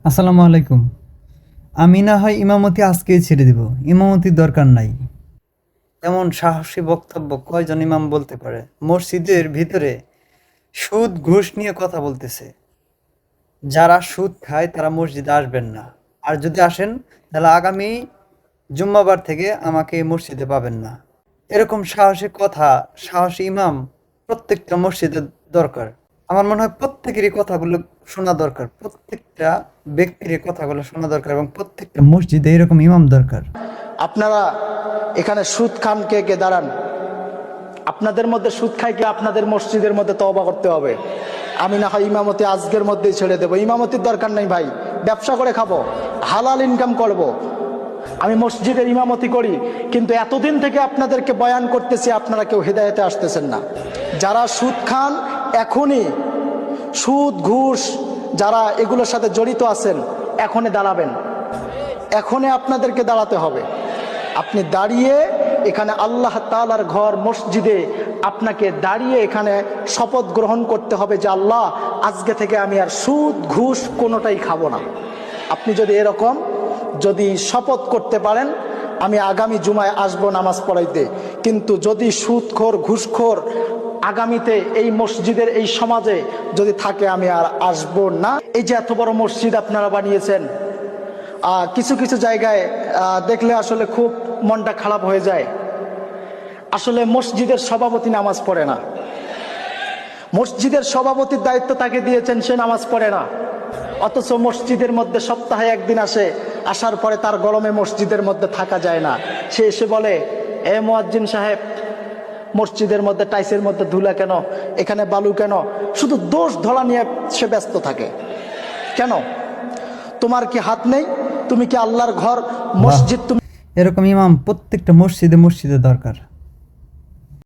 আসসালামু আলাইকুম। আমি না হয় ইমামতি আজকেই ছেড়ে দিব, ইমামতির দরকার নাই। এমন সাহসী বক্তব্য কয়জন ইমাম বলতে পারে? মসজিদের ভিতরে সুদ ঘুষ নিয়ে কথা বলতেছে। যারা সুদ খায় তারা মসজিদে আসবেন না, আর যদি আসেন তাহলে আগামী জুম্মাবার থেকে আমাকে এই মসজিদে পাবেন না। এরকম সাহসী কথা, সাহসী ইমাম প্রত্যেকটা মসজিদে দরকার। আমার মনে হয় প্রত্যেকেরই কথাগুলো শোনা দরকার, প্রত্যেকটা ব্যক্তির এই কথাগুলো শোনা দরকার, এবং প্রত্যেকটা মসজিদে এরকম ইমাম দরকার। আপনারা এখানে সুদ খান কে কে দাঁড়ান? আপনাদের মধ্যে সুদ খায় কি? আপনাদের মসজিদের মধ্যে তওবা করতে হবে। আমি না হয় ইমামতি আজকের মধ্যেই ছেড়ে দেবো, ইমামতির দরকার নেই ভাই। ব্যবসা করে খাবো, হালাল ইনকাম করব। আমি মসজিদের ইমামতি করি, কিন্তু এতদিন থেকে আপনাদেরকে বয়ান করতেছি, আপনারা কেউ হেদায়েতে আসতেছেন না। যারা সুদ খান, এখনই সুদ ঘুষ যারা এগুলোর সাথে জড়িত আছেন, এখনই দাঁড়াবেন। এখনই আপনাদেরকে দাঁড়াতে হবে। আপনি দাঁড়িয়ে এখানে আল্লাহ তাআলার ঘর মসজিদে আপনাকে দাঁড়িয়ে এখানে শপথ গ্রহণ করতে হবে যে আল্লাহ, আজকে থেকে আমি আর সুদ ঘুষ কোনোটাই খাবো না। আপনি যদি এরকম শপথ করতে পারেন, আমি আগামী জুমায় আসবো নামাজ পড়াইতে। কিন্তু যদি সুদখোর ঘুষখোর আগামীতে এই মসজিদের এই সমাজে যদি থাকে, আমি আর আসবো না। এই যে এত বড় মসজিদ আপনারা বানিয়েছেন, কিছু কিছু জায়গায় দেখলে আসলে খুব মনটা খারাপ হয়ে যায়। আসলে মসজিদের সভাপতি নামাজ পড়ে না, মসজিদের সভাপতির দায়িত্ব তাকে দিয়েছেন, সে নামাজ পড়ে না। অথচ মসজিদের মধ্যে সপ্তাহে একদিন আসে, আসার পরে তার গরমে মসজিদের মধ্যে থাকা যায় না। সে এসে বলে, এ মুয়াজ্জিন সাহেব, মসজিদের মধ্যে টাইসের মধ্যে ধুলা কেন, এখানে বালু কেন? শুধু দোষ ধরা নিয়ে সে ব্যস্ত থাকে। কেন? তোমার কি হাত নেই? তুমি কি আল্লাহর ঘর মসজিদ তুমি এরকম ইমাম প্রত্যেকটা মসজিদে মসজিদে দরকার।